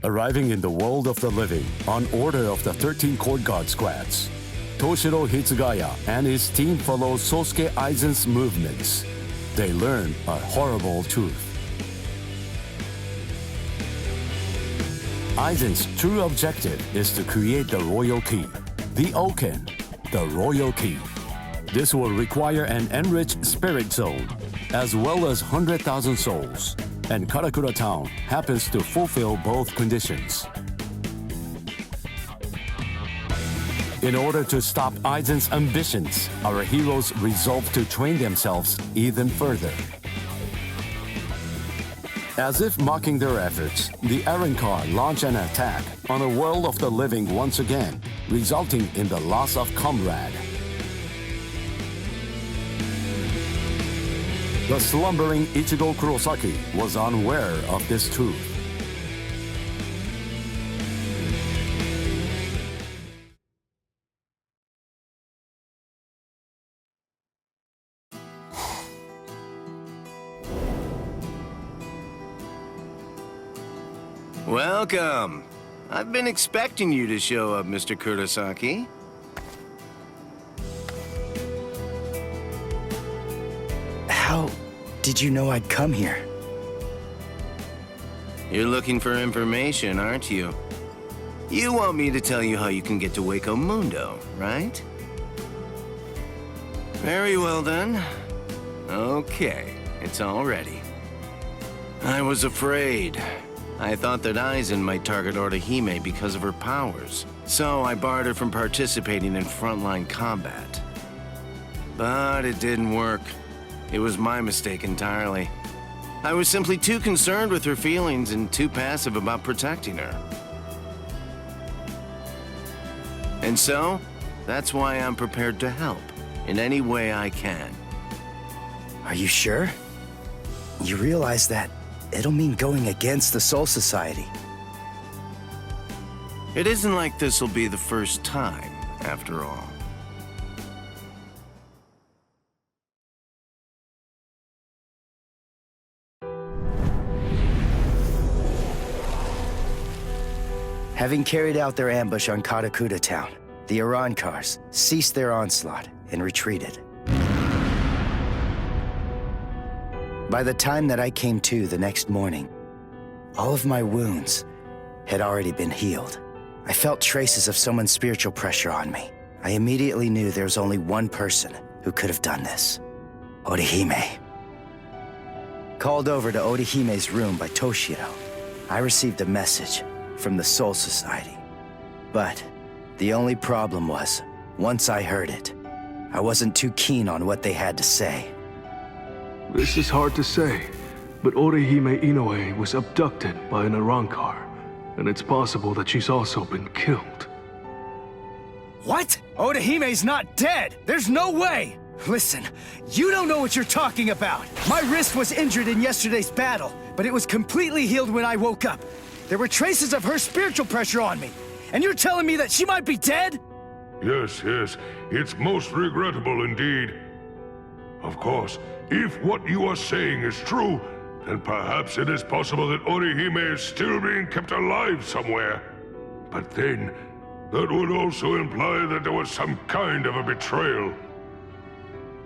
Arriving in the world of the living on order of the 13 Court Guard squads, Toshiro Hitsugaya and his team follow Sosuke Aizen's movements. They learn a horrible truth. Aizen's true objective is to create the royal key, the Oken, the royal key. This will require an enriched spirit zone, as well as 100,000 souls, and Karakura Town happens to fulfill both conditions. In order to stop Aizen's ambitions, our heroes resolve to train themselves even further. As if mocking their efforts, the Arrancar launch an attack on a world of the living once again, resulting in the loss of comrade. The slumbering Ichigo Kurosaki was unaware of this truth. Welcome. I've been expecting you to show up, Mr. Kurosaki. How did you know I'd come here? You're looking for information, aren't you? You want me to tell you how you can get to Waco Mundo, right? Very well then. Okay, it's all ready. I was afraid. I thought that Aizen might target Orihime because of her powers, so I barred her from participating in frontline combat. But it didn't work. It was my mistake entirely. I was simply too concerned with her feelings and too passive about protecting her. And so, that's why I'm prepared to help in any way I can. Are you sure? You realize that it'll mean going against the Soul Society. It isn't like this'll be the first time, after all. Having carried out their ambush on Karakura Town, the Arrancars ceased their onslaught and retreated. By the time that I came to the next morning, all of my wounds had already been healed. I felt traces of someone's spiritual pressure on me. I immediately knew there was only one person who could have done this: Orihime. Called over to Orihime's room by Toshiro, I received a message from the Soul Society. But the only problem was, once I heard it, I wasn't too keen on what they had to say. This is hard to say, but Orihime Inoue was abducted by an Arrancar, and it's possible that she's also been killed. What? Orihime's not dead! There's no way! Listen, you don't know what you're talking about! My wrist was injured in yesterday's battle, but it was completely healed when I woke up. There were traces of her spiritual pressure on me, and you're telling me that she might be dead? Yes, it's most regrettable indeed. Of course, if what you are saying is true, then perhaps it is possible that Orihime is still being kept alive somewhere. But then, that would also imply that there was some kind of a betrayal.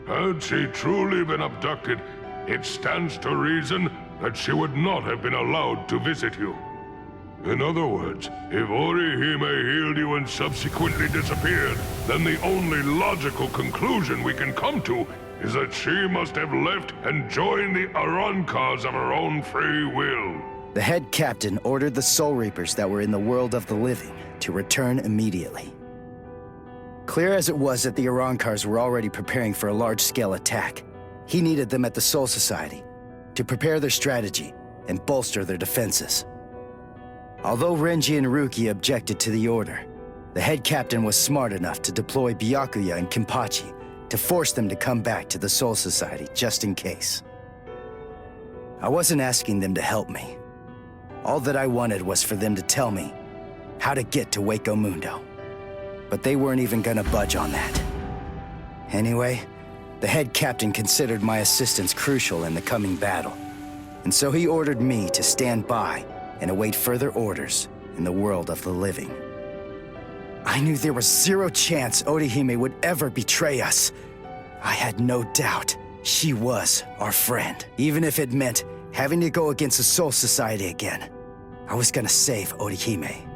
Had she truly been abducted, it stands to reason that she would not have been allowed to visit you. In other words, if Orihime healed you and subsequently disappeared, then the only logical conclusion we can come to is that she must have left and joined the Arrancars of her own free will. The head captain ordered the Soul Reapers that were in the world of the living to return immediately. Clear as it was that the Arrancars were already preparing for a large-scale attack, he needed them at the Soul Society to prepare their strategy and bolster their defenses. Although Renji and Ruki objected to the order, the head captain was smart enough to deploy Byakuya and Kenpachi to force them to come back to the Soul Society just in case. I wasn't asking them to help me. All that I wanted was for them to tell me how to get to Waco Mundo. But they weren't even gonna budge on that. Anyway, the head captain considered my assistance crucial in the coming battle, and so he ordered me to stand by and await further orders in the world of the living. I knew there was zero chance Orihime would ever betray us. I had no doubt she was our friend, even if it meant having to go against the Soul Society again. I was gonna save Orihime.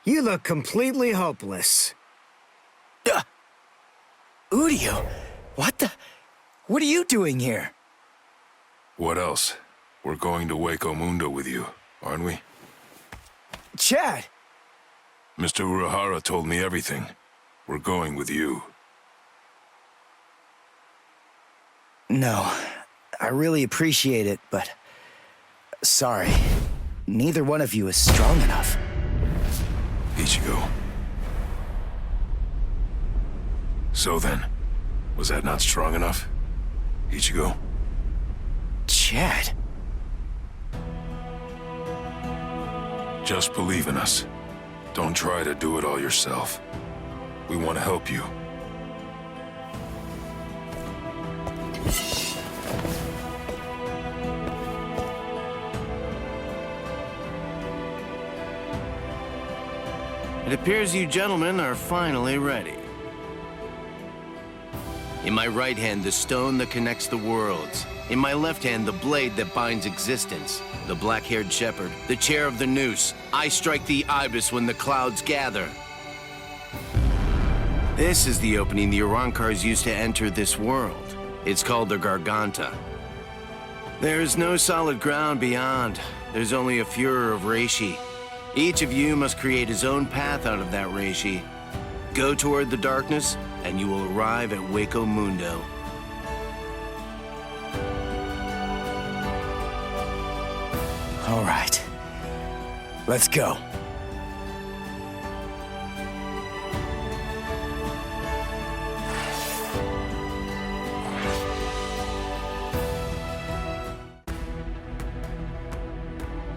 You look completely hopeless. Uryu, what are you doing here? What else? We're going to Waco Mundo with you, aren't we? Chad! Mr. Urahara told me everything. We're going with you. No, I really appreciate it, but sorry. Neither one of you is strong enough. Ichigo. So then, was that not strong enough? Ichigo? Chad? Just believe in us. Don't try to do it all yourself. We want to help you. It appears you gentlemen are finally ready. In my right hand, the stone that connects the worlds. In my left hand, the blade that binds existence. The black-haired shepherd, the chair of the noose. I strike the ibis when the clouds gather. This is the opening the Urankars used to enter this world. It's called the Garganta. There is no solid ground beyond. There's only a furor of reishi. Each of you must create his own path out of that reishi. Go toward the darkness, and you will arrive at Waco Mundo. All right. Let's go.